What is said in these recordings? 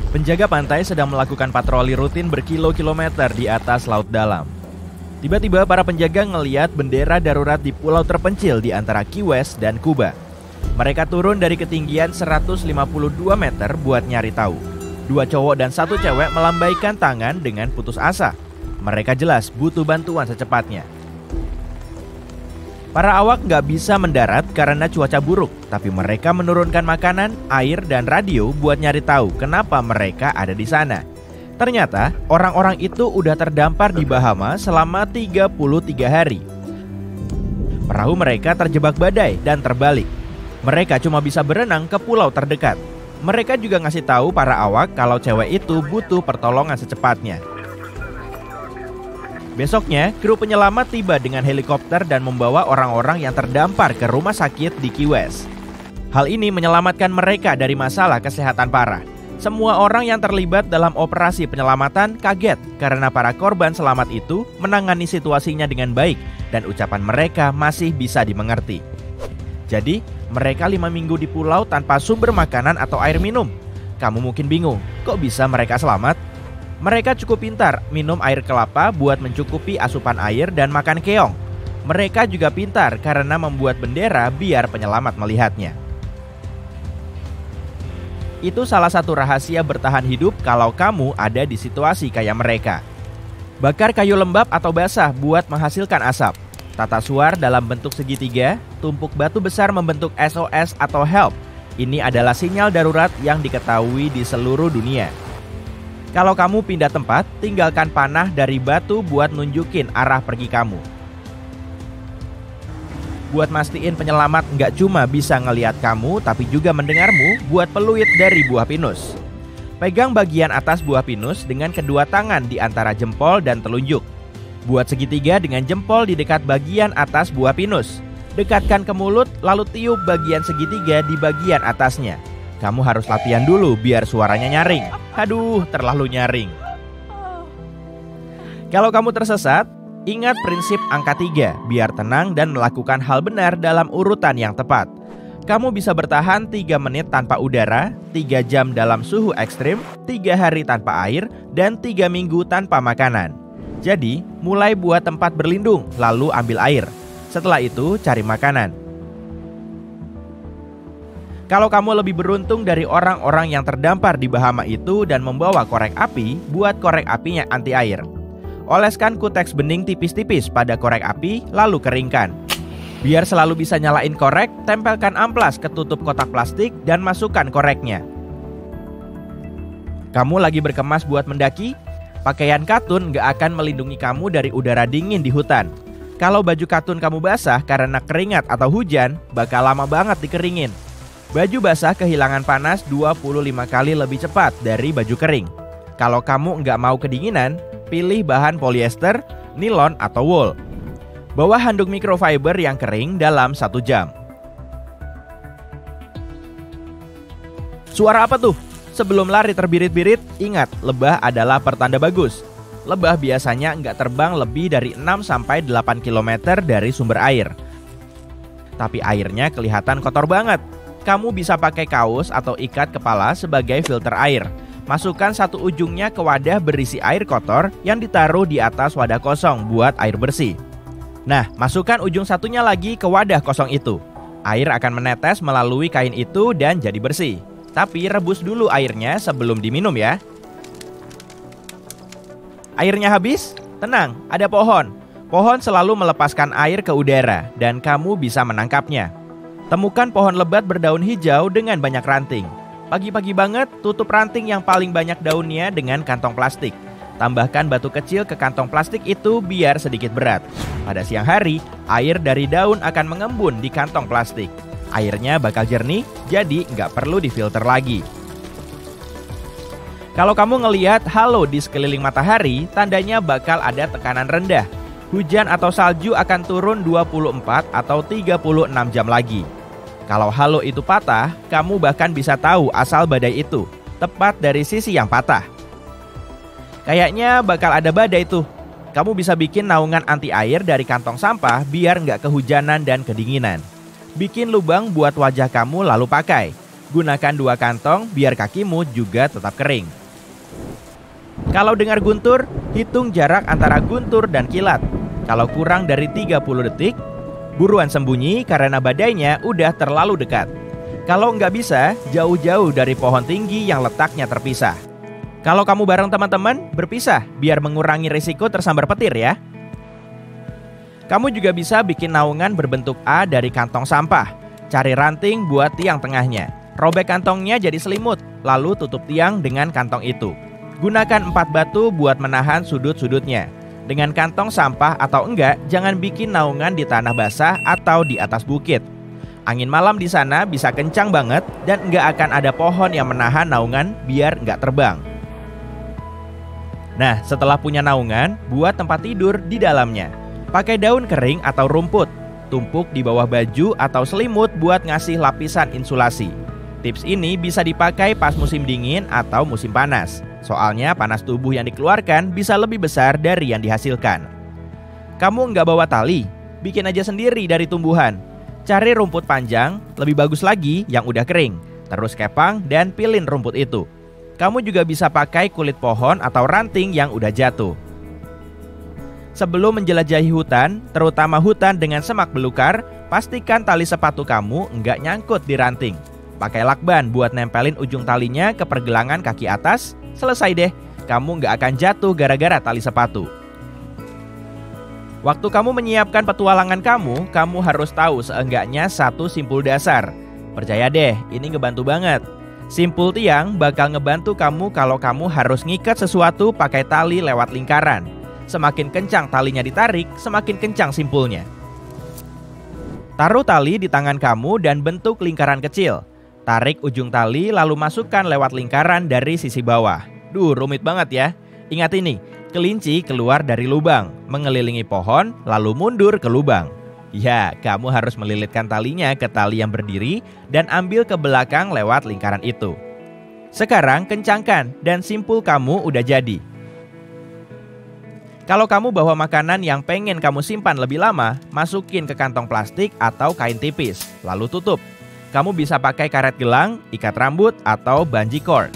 Penjaga pantai sedang melakukan patroli rutin berkilo-kilometer di atas laut dalam. Tiba-tiba para penjaga ngeliat bendera darurat di pulau terpencil di antara Key West dan Kuba. Mereka turun dari ketinggian 152 meter buat nyari tahu. 2 cowok dan 1 cewek melambaikan tangan dengan putus asa. Mereka jelas butuh bantuan secepatnya. Para awak nggak bisa mendarat karena cuaca buruk, tapi mereka menurunkan makanan, air, dan radio buat nyari tahu kenapa mereka ada di sana. Ternyata orang-orang itu udah terdampar di Bahama selama 33 hari. Perahu mereka terjebak badai dan terbalik. Mereka cuma bisa berenang ke pulau terdekat. Mereka juga ngasih tahu para awak kalau cewek itu butuh pertolongan secepatnya. Besoknya, kru penyelamat tiba dengan helikopter dan membawa orang-orang yang terdampar ke rumah sakit di Key West. Hal ini menyelamatkan mereka dari masalah kesehatan parah. Semua orang yang terlibat dalam operasi penyelamatan kaget karena para korban selamat itu menangani situasinya dengan baik dan ucapan mereka masih bisa dimengerti. Jadi, mereka 5 minggu di pulau tanpa sumber makanan atau air minum. Kamu mungkin bingung, kok bisa mereka selamat? Mereka cukup pintar minum air kelapa buat mencukupi asupan air dan makan keong. Mereka juga pintar karena membuat bendera biar penyelamat melihatnya. Itu salah satu rahasia bertahan hidup kalau kamu ada di situasi kayak mereka. Bakar kayu lembab atau basah buat menghasilkan asap. Tata suar dalam bentuk segitiga, tumpuk batu besar membentuk SOS atau help. Ini adalah sinyal darurat yang diketahui di seluruh dunia. Kalau kamu pindah tempat, tinggalkan panah dari batu buat nunjukin arah pergi kamu. Buat mastiin penyelamat nggak cuma bisa ngelihat kamu, tapi juga mendengarmu, buat peluit dari buah pinus. Pegang bagian atas buah pinus dengan kedua tangan di antara jempol dan telunjuk. Buat segitiga dengan jempol di dekat bagian atas buah pinus. Dekatkan ke mulut, lalu tiup bagian segitiga di bagian atasnya. Kamu harus latihan dulu biar suaranya nyaring. Aduh, terlalu nyaring. Kalau kamu tersesat, ingat prinsip angka 3 biar tenang dan melakukan hal benar dalam urutan yang tepat. Kamu bisa bertahan 3 menit tanpa udara, 3 jam dalam suhu ekstrim, 3 hari tanpa air, dan 3 minggu tanpa makanan. Jadi, mulai buat tempat berlindung, lalu ambil air. Setelah itu, cari makanan. Kalau kamu lebih beruntung dari orang-orang yang terdampar di Bahama itu dan membawa korek api, buat korek apinya anti air. Oleskan kuteks bening tipis-tipis pada korek api, lalu keringkan. Biar selalu bisa nyalain korek, tempelkan amplas ke tutup kotak plastik dan masukkan koreknya. Kamu lagi berkemas buat mendaki? Pakaian katun gak akan melindungi kamu dari udara dingin di hutan. Kalau baju katun kamu basah karena keringat atau hujan, bakal lama banget dikeringin. Baju basah kehilangan panas 25 kali lebih cepat dari baju kering. Kalau kamu nggak mau kedinginan, pilih bahan polyester, nilon, atau wool. Bawa handuk microfiber yang kering dalam 1 jam. Suara apa tuh? Sebelum lari terbirit-birit, ingat, lebah adalah pertanda bagus. Lebah biasanya nggak terbang lebih dari 6-8 km dari sumber air. Tapi airnya kelihatan kotor banget. Kamu bisa pakai kaos atau ikat kepala sebagai filter air. Masukkan satu ujungnya ke wadah berisi air kotor yang ditaruh di atas wadah kosong buat air bersih. Nah, masukkan ujung satunya lagi ke wadah kosong itu. Air akan menetes melalui kain itu dan jadi bersih. Tapi rebus dulu airnya sebelum diminum ya. Airnya habis? Tenang, ada pohon. Pohon selalu melepaskan air ke udara dan kamu bisa menangkapnya. Temukan pohon lebat berdaun hijau dengan banyak ranting. Pagi-pagi banget, tutup ranting yang paling banyak daunnya dengan kantong plastik. Tambahkan batu kecil ke kantong plastik itu biar sedikit berat. Pada siang hari, air dari daun akan mengembun di kantong plastik. Airnya bakal jernih, jadi nggak perlu difilter lagi. Kalau kamu ngelihat halo di sekeliling matahari, tandanya bakal ada tekanan rendah. Hujan atau salju akan turun 24 atau 36 jam lagi. Kalau halo itu patah, kamu bahkan bisa tahu asal badai itu, tepat dari sisi yang patah. Kayaknya bakal ada badai tuh. Kamu bisa bikin naungan anti air dari kantong sampah biar nggak kehujanan dan kedinginan. Bikin lubang buat wajah kamu lalu pakai. Gunakan 2 kantong biar kakimu juga tetap kering. Kalau dengar guntur, hitung jarak antara guntur dan kilat. Kalau kurang dari 30 detik, buruan sembunyi karena badainya udah terlalu dekat. Kalau nggak bisa, jauh-jauh dari pohon tinggi yang letaknya terpisah. Kalau kamu bareng teman-teman, berpisah biar mengurangi risiko tersambar petir ya. Kamu juga bisa bikin naungan berbentuk A dari kantong sampah. Cari ranting buat tiang tengahnya. Robek kantongnya jadi selimut, lalu tutup tiang dengan kantong itu. Gunakan 4 batu buat menahan sudut-sudutnya. Dengan kantong sampah atau enggak, jangan bikin naungan di tanah basah atau di atas bukit. Angin malam di sana bisa kencang banget dan enggak akan ada pohon yang menahan naungan biar enggak terbang. Nah, setelah punya naungan, buat tempat tidur di dalamnya. Pakai daun kering atau rumput. Tumpuk di bawah baju atau selimut buat ngasih lapisan insulasi. Tips ini bisa dipakai pas musim dingin atau musim panas. Soalnya panas tubuh yang dikeluarkan bisa lebih besar dari yang dihasilkan. Kamu nggak bawa tali? Bikin aja sendiri dari tumbuhan. Cari rumput panjang, lebih bagus lagi yang udah kering. Terus kepang dan pilin rumput itu. Kamu juga bisa pakai kulit pohon atau ranting yang udah jatuh. Sebelum menjelajahi hutan, terutama hutan dengan semak belukar, pastikan tali sepatu kamu nggak nyangkut di ranting. Pakai lakban buat nempelin ujung talinya ke pergelangan kaki atas. Selesai deh, kamu nggak akan jatuh gara-gara tali sepatu. Waktu kamu menyiapkan petualangan kamu harus tahu seenggaknya 1 simpul dasar. Percaya deh, ini ngebantu banget. Simpul tiang bakal ngebantu kamu kalau kamu harus ngikat sesuatu pakai tali lewat lingkaran. Semakin kencang talinya ditarik, semakin kencang simpulnya. Taruh tali di tangan kamu dan bentuk lingkaran kecil. Tarik ujung tali lalu masukkan lewat lingkaran dari sisi bawah. Duh, rumit banget ya. Ingat ini, kelinci keluar dari lubang, mengelilingi pohon, lalu mundur ke lubang. Ya, kamu harus melilitkan talinya ke tali yang berdiri dan ambil ke belakang lewat lingkaran itu. Sekarang kencangkan dan simpul kamu udah jadi. Kalau kamu bawa makanan yang pengen kamu simpan lebih lama, masukin ke kantong plastik atau kain tipis, lalu tutup. Kamu bisa pakai karet gelang, ikat rambut, atau bungee cord.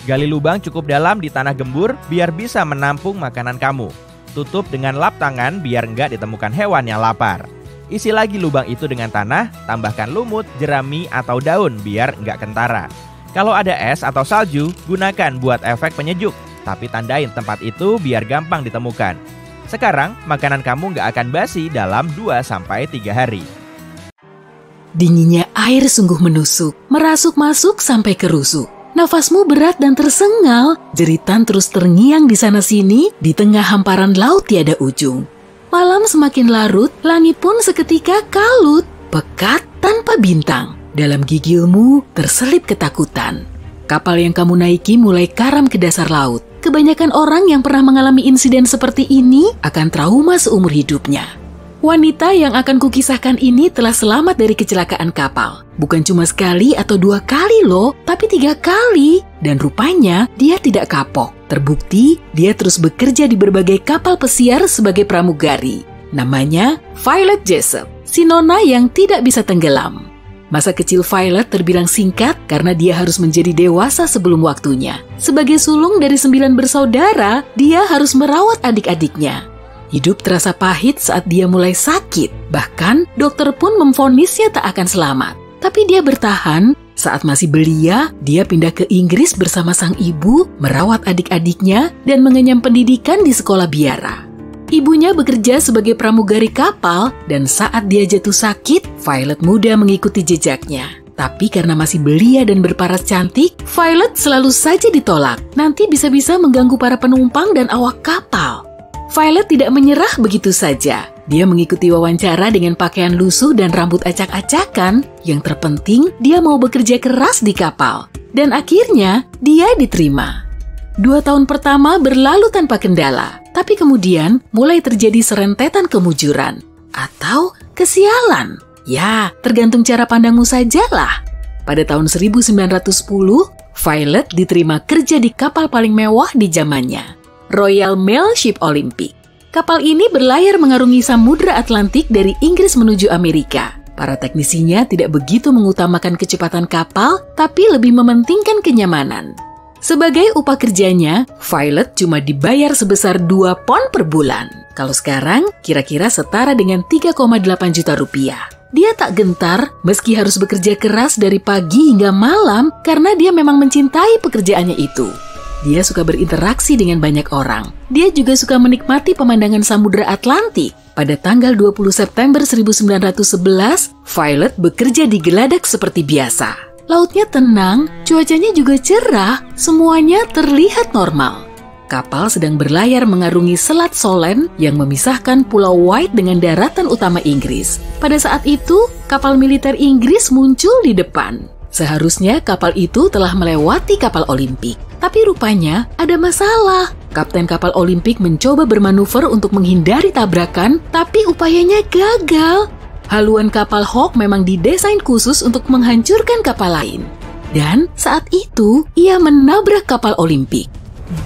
Gali lubang cukup dalam di tanah gembur biar bisa menampung makanan kamu. Tutup dengan lap tangan biar nggak ditemukan hewan yang lapar. Isi lagi lubang itu dengan tanah, tambahkan lumut, jerami, atau daun biar nggak kentara. Kalau ada es atau salju, gunakan buat efek penyejuk. Tapi tandain tempat itu biar gampang ditemukan. Sekarang, makanan kamu nggak akan basi dalam 2-3 hari. Dinginnya air sungguh menusuk, merasuk masuk sampai ke rusuk. Nafasmu berat dan tersengal, jeritan terus terngiang di sana-sini di tengah hamparan laut tiada ujung. Malam semakin larut, langit pun seketika kalut, pekat tanpa bintang. Dalam gigilmu terselip ketakutan. Kapal yang kamu naiki mulai karam ke dasar laut. Kebanyakan orang yang pernah mengalami insiden seperti ini akan trauma seumur hidupnya. Wanita yang akan kukisahkan ini telah selamat dari kecelakaan kapal. Bukan cuma sekali atau 2 kali loh, tapi 3 kali. Dan rupanya dia tidak kapok. Terbukti dia terus bekerja di berbagai kapal pesiar sebagai pramugari. Namanya Violet Jessop, si nona yang tidak bisa tenggelam. Masa kecil Violet terbilang singkat karena dia harus menjadi dewasa sebelum waktunya. Sebagai sulung dari 9 bersaudara, dia harus merawat adik-adiknya. Hidup terasa pahit saat dia mulai sakit. Bahkan dokter pun memvonisnya tak akan selamat. Tapi dia bertahan. Saat masih belia, dia pindah ke Inggris bersama sang ibu, merawat adik-adiknya, dan mengenyam pendidikan di sekolah biara. Ibunya bekerja sebagai pramugari kapal, dan saat dia jatuh sakit, Violet muda mengikuti jejaknya. Tapi karena masih belia dan berparas cantik, Violet selalu saja ditolak. Nanti bisa-bisa mengganggu para penumpang dan awak kapal. Violet tidak menyerah begitu saja. Dia mengikuti wawancara dengan pakaian lusuh dan rambut acak-acakan. Yang terpenting, dia mau bekerja keras di kapal. Dan akhirnya, dia diterima. 2 tahun pertama berlalu tanpa kendala. Tapi kemudian, mulai terjadi serentetan kemujuran. Atau kesialan. Ya, tergantung cara pandangmu sajalah. Pada tahun 1910, Violet diterima kerja di kapal paling mewah di zamannya. Royal Mail Ship Olympic. Kapal ini berlayar mengarungi Samudra Atlantik dari Inggris menuju Amerika. Para teknisinya tidak begitu mengutamakan kecepatan kapal, tapi lebih mementingkan kenyamanan. Sebagai upah kerjanya, Violet cuma dibayar sebesar 2 pon per bulan. Kalau sekarang, kira-kira setara dengan 3,8 juta rupiah. Dia tak gentar meski harus bekerja keras dari pagi hingga malam karena dia memang mencintai pekerjaannya itu. Dia suka berinteraksi dengan banyak orang. Dia juga suka menikmati pemandangan Samudra Atlantik. Pada tanggal 20 September 1911, Violet bekerja di Geladak seperti biasa. Lautnya tenang, cuacanya juga cerah, semuanya terlihat normal. Kapal sedang berlayar mengarungi Selat Solent yang memisahkan Pulau White dengan daratan utama Inggris. Pada saat itu, kapal militer Inggris muncul di depan. Seharusnya kapal itu telah melewati kapal Olimpik. Tapi rupanya ada masalah. Kapten kapal Olimpik mencoba bermanuver untuk menghindari tabrakan, tapi upayanya gagal. Haluan kapal Hawke memang didesain khusus untuk menghancurkan kapal lain. Dan saat itu, ia menabrak kapal Olimpik.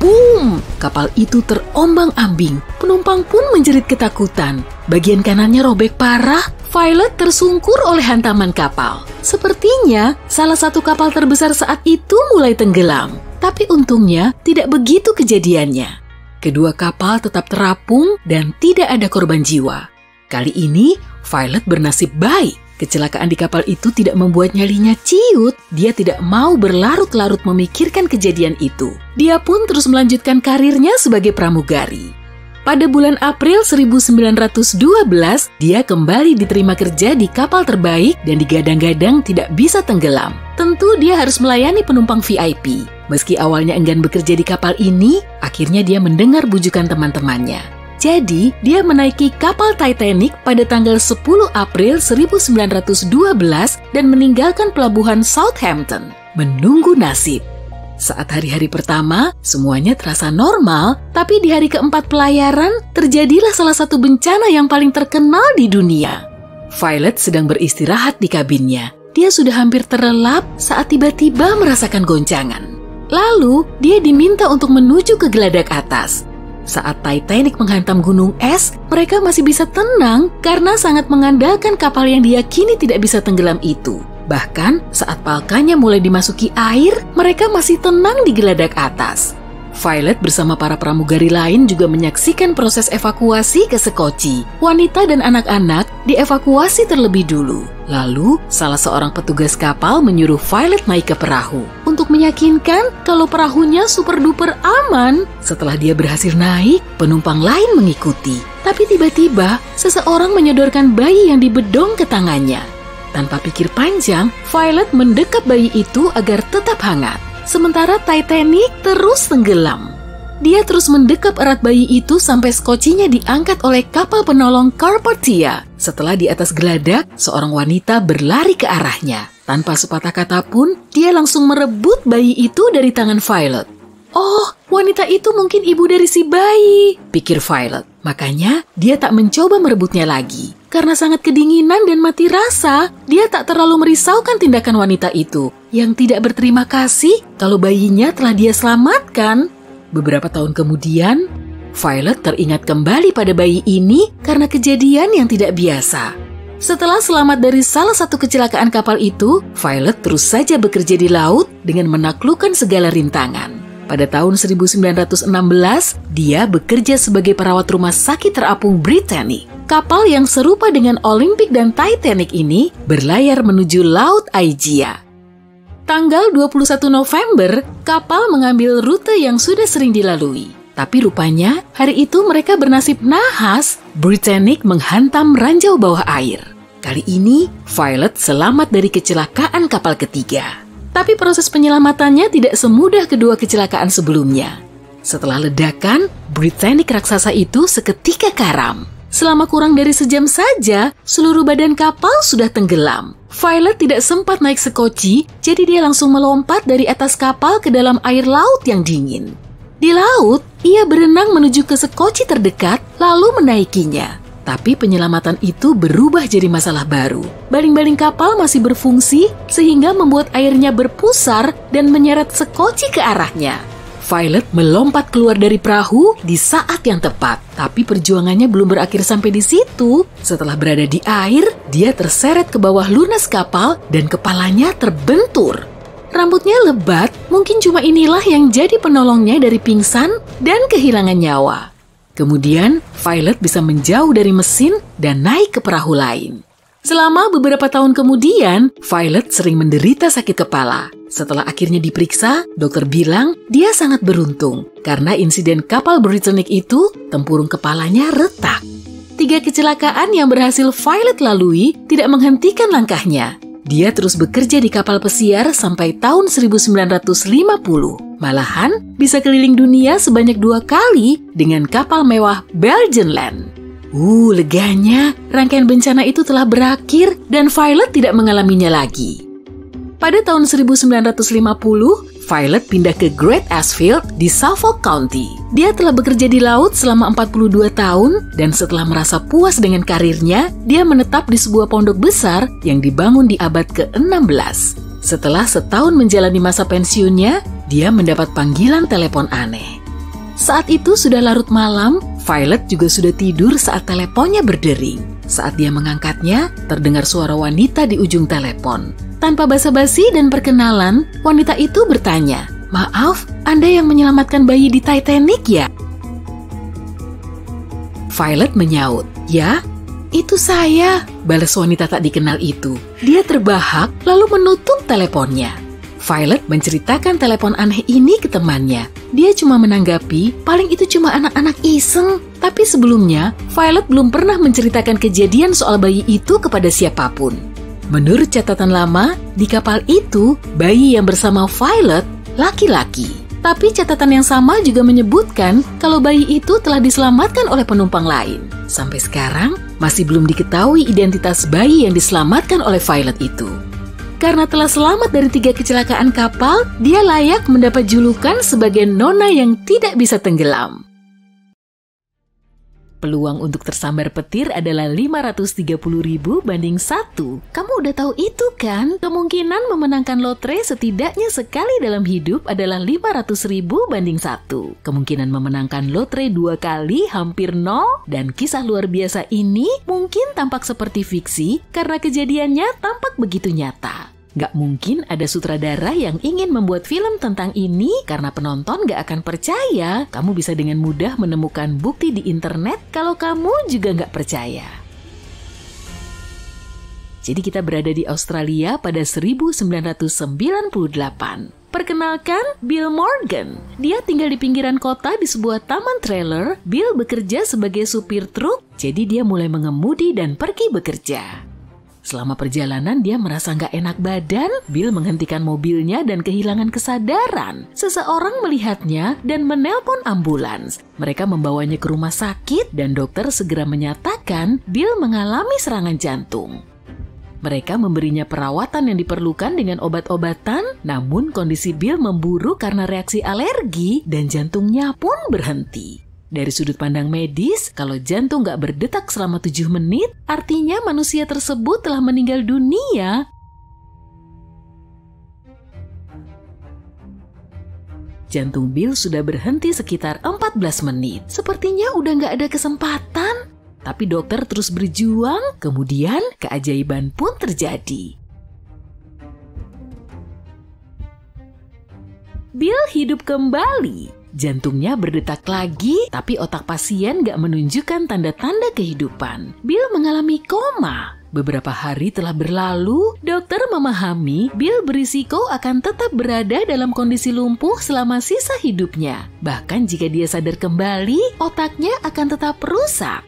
Boom! Kapal itu terombang-ambing. Penumpang pun menjerit ketakutan. Bagian kanannya robek parah. Violet tersungkur oleh hantaman kapal. Sepertinya salah satu kapal terbesar saat itu mulai tenggelam. Tapi untungnya tidak begitu kejadiannya. Kedua kapal tetap terapung dan tidak ada korban jiwa. Kali ini Violet bernasib baik. Kecelakaan di kapal itu tidak membuat nyalinya ciut. Dia tidak mau berlarut-larut memikirkan kejadian itu. Dia pun terus melanjutkan karirnya sebagai pramugari. Pada bulan April 1912, dia kembali diterima kerja di kapal terbaik dan digadang-gadang tidak bisa tenggelam. Tentu dia harus melayani penumpang VIP. Meski awalnya enggan bekerja di kapal ini, akhirnya dia mendengar bujukan teman-temannya. Jadi, dia menaiki kapal Titanic pada tanggal 10 April 1912 dan meninggalkan pelabuhan Southampton, menunggu nasib. Saat hari-hari pertama, semuanya terasa normal, tapi di hari keempat pelayaran, terjadilah salah satu bencana yang paling terkenal di dunia. Violet sedang beristirahat di kabinnya. Dia sudah hampir terlelap saat tiba-tiba merasakan goncangan. Lalu, dia diminta untuk menuju ke geladak atas. Saat Titanic menghantam gunung es, mereka masih bisa tenang karena sangat mengandalkan kapal yang diyakini tidak bisa tenggelam itu. Bahkan saat palkanya mulai dimasuki air, mereka masih tenang di geladak atas. Violet bersama para pramugari lain juga menyaksikan proses evakuasi ke Sekoci. Wanita dan anak-anak dievakuasi terlebih dulu. Lalu, salah seorang petugas kapal menyuruh Violet naik ke perahu untuk meyakinkan kalau perahunya super-duper aman. Setelah dia berhasil naik, penumpang lain mengikuti. Tapi tiba-tiba, seseorang menyodorkan bayi yang dibedong ke tangannya. Tanpa pikir panjang, Violet mendekap bayi itu agar tetap hangat. Sementara Titanic terus tenggelam. Dia terus mendekap erat bayi itu sampai skocinya diangkat oleh kapal penolong Carpathia. Setelah di atas geladak, seorang wanita berlari ke arahnya. Tanpa sepatah kata pun, dia langsung merebut bayi itu dari tangan Violet. Oh, wanita itu mungkin ibu dari si bayi, pikir Violet. Makanya, dia tak mencoba merebutnya lagi. Karena sangat kedinginan dan mati rasa, dia tak terlalu merisaukan tindakan wanita itu yang tidak berterima kasih kalau bayinya telah dia selamatkan. Beberapa tahun kemudian, Violet teringat kembali pada bayi ini karena kejadian yang tidak biasa. Setelah selamat dari salah satu kecelakaan kapal itu, Violet terus saja bekerja di laut dengan menaklukkan segala rintangan. Pada tahun 1916, dia bekerja sebagai perawat rumah sakit terapung Britannic. Kapal yang serupa dengan Olympic dan Titanic ini berlayar menuju Laut Aegea. Tanggal 21 November, kapal mengambil rute yang sudah sering dilalui. Tapi rupanya, hari itu mereka bernasib nahas. Britannic menghantam ranjau bawah air. Kali ini, Violet selamat dari kecelakaan kapal ketiga. Tapi proses penyelamatannya tidak semudah kedua kecelakaan sebelumnya. Setelah ledakan, Britannic raksasa itu seketika karam. Selama kurang dari sejam saja, seluruh badan kapal sudah tenggelam. Violet tidak sempat naik sekoci, jadi dia langsung melompat dari atas kapal ke dalam air laut yang dingin. Di laut, ia berenang menuju ke sekoci terdekat, lalu menaikinya. Tapi penyelamatan itu berubah jadi masalah baru. Baling-baling kapal masih berfungsi, sehingga membuat airnya berpusar dan menyeret sekoci ke arahnya. Violet melompat keluar dari perahu di saat yang tepat. Tapi perjuangannya belum berakhir sampai di situ. Setelah berada di air, dia terseret ke bawah lunas kapal dan kepalanya terbentur. Rambutnya lebat, mungkin cuma inilah yang jadi penolongnya dari pingsan dan kehilangan nyawa. Kemudian, Violet bisa menjauh dari mesin dan naik ke perahu lain. Selama beberapa tahun kemudian, Violet sering menderita sakit kepala. Setelah akhirnya diperiksa, dokter bilang dia sangat beruntung karena insiden kapal Britannic itu, tempurung kepalanya retak. 3 kecelakaan yang berhasil Violet lalui tidak menghentikan langkahnya. Dia terus bekerja di kapal pesiar sampai tahun 1950. Malahan bisa keliling dunia sebanyak 2 kali dengan kapal mewah Belgian Land. Leganya, rangkaian bencana itu telah berakhir dan Violet tidak mengalaminya lagi. Pada tahun 1950, Violet pindah ke Great Ashfield di Suffolk County. Dia telah bekerja di laut selama 42 tahun dan setelah merasa puas dengan karirnya, dia menetap di sebuah pondok besar yang dibangun di abad ke-16. Setelah setahun menjalani masa pensiunnya, dia mendapat panggilan telepon aneh. Saat itu sudah larut malam, Violet juga sudah tidur saat teleponnya berdering. Saat dia mengangkatnya, terdengar suara wanita di ujung telepon. Tanpa basa-basi dan perkenalan, wanita itu bertanya, "Maaf, Anda yang menyelamatkan bayi di Titanic ya?" Violet menyaut, "Ya, itu saya," balas wanita tak dikenal itu. Dia terbahak lalu menutup teleponnya. Violet menceritakan telepon aneh ini ke temannya. Dia cuma menanggapi, paling itu cuma anak-anak iseng. Tapi sebelumnya, Violet belum pernah menceritakan kejadian soal bayi itu kepada siapapun. Menurut catatan lama, di kapal itu, bayi yang bersama Violet, laki-laki. Tapi catatan yang sama juga menyebutkan kalau bayi itu telah diselamatkan oleh penumpang lain. Sampai sekarang, masih belum diketahui identitas bayi yang diselamatkan oleh Violet itu. Karena telah selamat dari 3 kecelakaan kapal, dia layak mendapat julukan sebagai nona yang tidak bisa tenggelam. Peluang untuk tersambar petir adalah 530.000 banding 1. Kamu udah tahu itu kan? Kemungkinan memenangkan lotre setidaknya sekali dalam hidup adalah 500.000 banding 1. Kemungkinan memenangkan lotre 2 kali hampir 0. Dan kisah luar biasa ini mungkin tampak seperti fiksi karena kejadiannya tampak begitu nyata. Gak mungkin ada sutradara yang ingin membuat film tentang ini karena penonton gak akan percaya. Kamu bisa dengan mudah menemukan bukti di internet kalau kamu juga gak percaya. Jadi kita berada di Australia pada 1998. Perkenalkan, Bill Morgan. Dia tinggal di pinggiran kota di sebuah taman trailer. Bill bekerja sebagai supir truk, jadi dia mulai mengemudi dan pergi bekerja. Selama perjalanan dia merasa nggak enak badan, Bill menghentikan mobilnya dan kehilangan kesadaran. Seseorang melihatnya dan menelpon ambulans. Mereka membawanya ke rumah sakit dan dokter segera menyatakan Bill mengalami serangan jantung. Mereka memberinya perawatan yang diperlukan dengan obat-obatan, namun kondisi Bill memburuk karena reaksi alergi dan jantungnya pun berhenti. Dari sudut pandang medis, kalau jantung gak berdetak selama 7 menit, artinya manusia tersebut telah meninggal dunia. Jantung Bill sudah berhenti sekitar 14 menit. Sepertinya udah gak ada kesempatan. Tapi dokter terus berjuang, kemudian keajaiban pun terjadi. Bill hidup kembali. Jantungnya berdetak lagi, tapi otak pasien gak menunjukkan tanda-tanda kehidupan. Bill mengalami koma. Beberapa hari telah berlalu, dokter memahami Bill berisiko akan tetap berada dalam kondisi lumpuh selama sisa hidupnya. Bahkan jika dia sadar kembali, otaknya akan tetap rusak.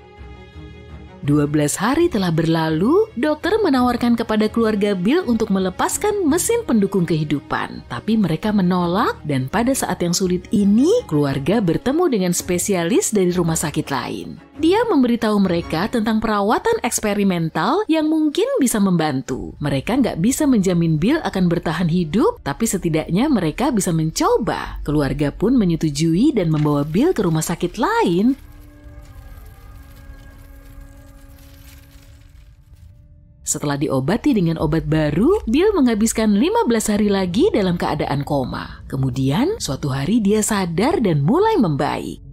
12 hari telah berlalu, dokter menawarkan kepada keluarga Bill untuk melepaskan mesin pendukung kehidupan. Tapi mereka menolak dan pada saat yang sulit ini, keluarga bertemu dengan spesialis dari rumah sakit lain. Dia memberitahu mereka tentang perawatan eksperimental yang mungkin bisa membantu. Mereka nggak bisa menjamin Bill akan bertahan hidup, tapi setidaknya mereka bisa mencoba. Keluarga pun menyetujui dan membawa Bill ke rumah sakit lain. Setelah diobati dengan obat baru, Bill menghabiskan 15 hari lagi dalam keadaan koma. Kemudian, suatu hari dia sadar dan mulai membaik.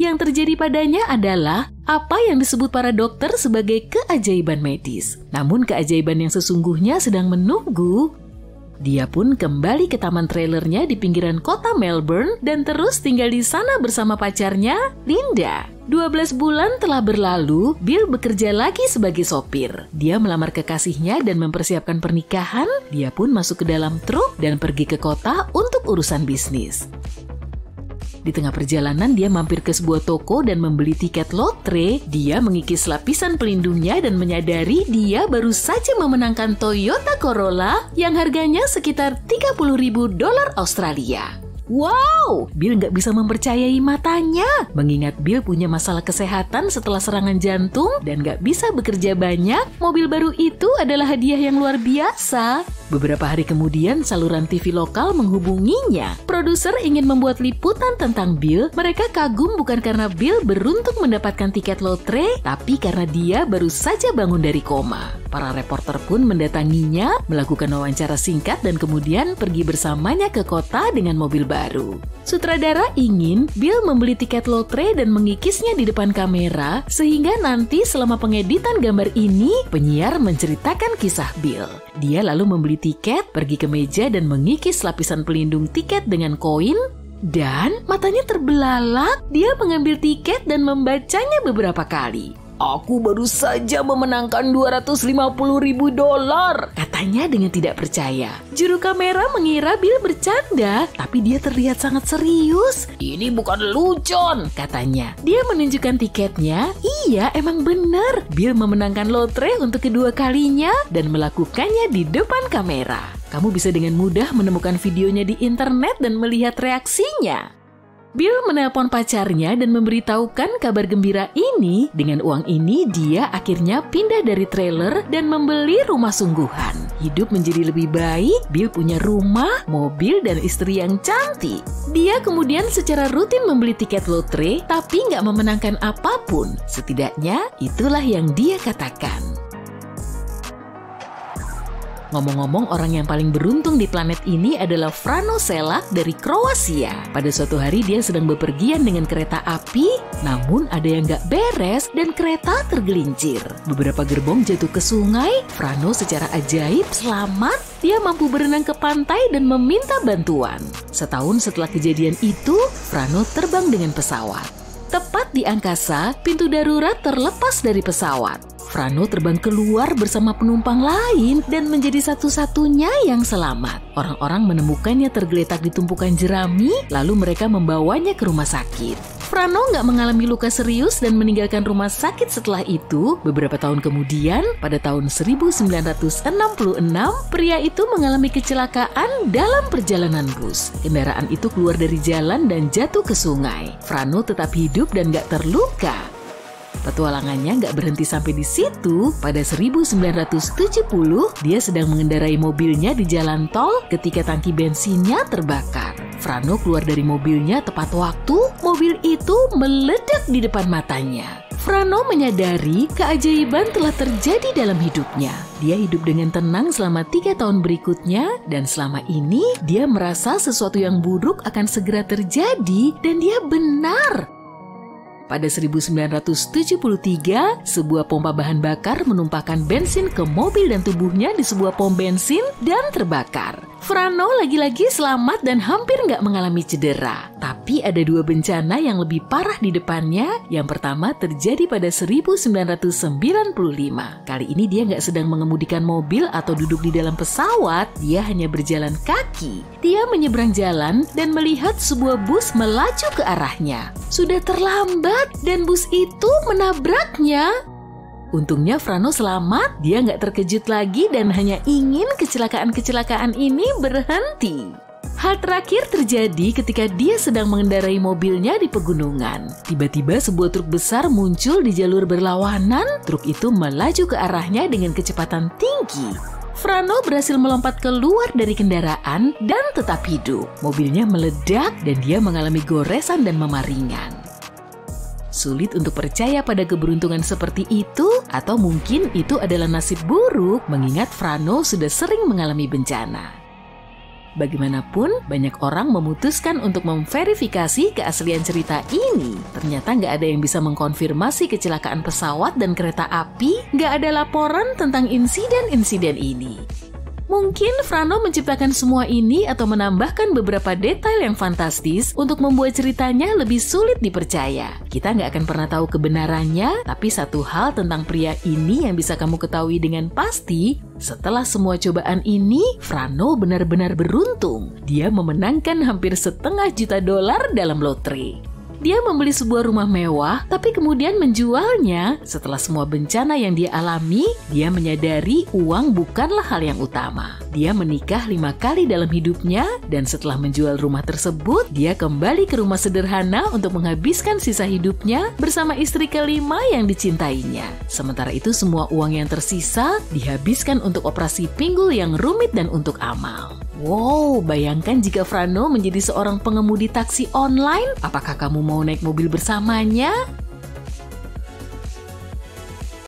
Yang terjadi padanya adalah apa yang disebut para dokter sebagai keajaiban medis. Namun keajaiban yang sesungguhnya sedang menunggu. Dia pun kembali ke taman trailernya di pinggiran kota Melbourne dan terus tinggal di sana bersama pacarnya, Linda. 12 bulan telah berlalu, Bill bekerja lagi sebagai sopir. Dia melamar kekasihnya dan mempersiapkan pernikahan. Dia pun masuk ke dalam truk dan pergi ke kota untuk urusan bisnis. Di tengah perjalanan dia mampir ke sebuah toko dan membeli tiket lotre. Dia mengikis lapisan pelindungnya dan menyadari dia baru saja memenangkan Toyota Corolla yang harganya sekitar $30.000 Australia. Wow! Bill nggak bisa mempercayai matanya. Mengingat Bill punya masalah kesehatan setelah serangan jantung dan nggak bisa bekerja banyak, mobil baru itu adalah hadiah yang luar biasa. Beberapa hari kemudian, saluran TV lokal menghubunginya. Produser ingin membuat liputan tentang Bill. Mereka kagum bukan karena Bill beruntung mendapatkan tiket lotre, tapi karena dia baru saja bangun dari koma. Para reporter pun mendatanginya, melakukan wawancara singkat dan kemudian pergi bersamanya ke kota dengan mobil baru. Sutradara ingin Bill membeli tiket lotre dan mengikisnya di depan kamera, sehingga nanti selama pengeditan gambar ini, penyiar menceritakan kisah Bill. Dia lalu membeli tiket, pergi ke meja dan mengikis lapisan pelindung tiket dengan koin, dan matanya terbelalak. Dia mengambil tiket dan membacanya beberapa kali. Aku baru saja memenangkan $250.000, katanya dengan tidak percaya. Juru kamera mengira Bill bercanda, tapi dia terlihat sangat serius. Ini bukan lelucon, katanya. Dia menunjukkan tiketnya. Iya, emang benar. Bill memenangkan lotre untuk kedua kalinya dan melakukannya di depan kamera. Kamu bisa dengan mudah menemukan videonya di internet dan melihat reaksinya. Bill menelpon pacarnya dan memberitahukan kabar gembira ini. Dengan uang ini, dia akhirnya pindah dari trailer dan membeli rumah sungguhan. Hidup menjadi lebih baik, Bill punya rumah, mobil, dan istri yang cantik. Dia kemudian secara rutin membeli tiket lotre, tapi nggak memenangkan apapun. Setidaknya, itulah yang dia katakan. Ngomong-ngomong, orang yang paling beruntung di planet ini adalah Frano Selak dari Kroasia. Pada suatu hari dia sedang bepergian dengan kereta api, namun ada yang gak beres dan kereta tergelincir. Beberapa gerbong jatuh ke sungai. Frano secara ajaib selamat. Dia mampu berenang ke pantai dan meminta bantuan. Setahun setelah kejadian itu, Frano terbang dengan pesawat. Tepat di angkasa, pintu darurat terlepas dari pesawat. Frano terbang keluar bersama penumpang lain dan menjadi satu-satunya yang selamat. Orang-orang menemukannya tergeletak di tumpukan jerami, lalu mereka membawanya ke rumah sakit. Frano nggak mengalami luka serius dan meninggalkan rumah sakit setelah itu. Beberapa tahun kemudian, pada tahun 1966, pria itu mengalami kecelakaan dalam perjalanan bus. Kendaraan itu keluar dari jalan dan jatuh ke sungai. Frano tetap hidup dan nggak terluka. Petualangannya nggak berhenti sampai di situ. Pada 1970, dia sedang mengendarai mobilnya di jalan tol ketika tangki bensinnya terbakar. Frano keluar dari mobilnya tepat waktu. Mobil itu meledak di depan matanya. Frano menyadari keajaiban telah terjadi dalam hidupnya. Dia hidup dengan tenang selama 3 tahun berikutnya, dan selama ini dia merasa sesuatu yang buruk akan segera terjadi, dan dia benar. Pada 1973, sebuah pompa bahan bakar menumpahkan bensin ke mobil dan tubuhnya di sebuah pom bensin dan terbakar. Frano lagi-lagi selamat dan hampir nggak mengalami cedera. Tapi ada 2 bencana yang lebih parah di depannya. Yang pertama terjadi pada 1995. Kali ini dia nggak sedang mengemudikan mobil atau duduk di dalam pesawat. Dia hanya berjalan kaki. Dia menyeberang jalan dan melihat sebuah bus melaju ke arahnya. Sudah terlambat dan bus itu menabraknya. Untungnya Frano selamat, dia nggak terkejut lagi dan hanya ingin kecelakaan-kecelakaan ini berhenti. Hal terakhir terjadi ketika dia sedang mengendarai mobilnya di pegunungan. Tiba-tiba sebuah truk besar muncul di jalur berlawanan. Truk itu melaju ke arahnya dengan kecepatan tinggi. Frano berhasil melompat keluar dari kendaraan dan tetap hidup. Mobilnya meledak dan dia mengalami goresan dan memar ringan. Sulit untuk percaya pada keberuntungan seperti itu, atau mungkin itu adalah nasib buruk mengingat Frano sudah sering mengalami bencana. Bagaimanapun, banyak orang memutuskan untuk memverifikasi keaslian cerita ini. Ternyata nggak ada yang bisa mengkonfirmasi kecelakaan pesawat dan kereta api, nggak ada laporan tentang insiden-insiden ini. Mungkin Frano menciptakan semua ini atau menambahkan beberapa detail yang fantastis untuk membuat ceritanya lebih sulit dipercaya. Kita nggak akan pernah tahu kebenarannya, tapi satu hal tentang pria ini yang bisa kamu ketahui dengan pasti, setelah semua cobaan ini, Frano benar-benar beruntung. Dia memenangkan hampir $1,5 juta dalam lotre. Dia membeli sebuah rumah mewah, tapi kemudian menjualnya. Setelah semua bencana yang dia alami, dia menyadari uang bukanlah hal yang utama. Dia menikah 5 kali dalam hidupnya, dan setelah menjual rumah tersebut, dia kembali ke rumah sederhana untuk menghabiskan sisa hidupnya bersama istri kelima yang dicintainya. Sementara itu, semua uang yang tersisa dihabiskan untuk operasi pinggul yang rumit dan untuk amal. Wow, bayangkan jika Frano menjadi seorang pengemudi taksi online, apakah kamu mau naik mobil bersamanya?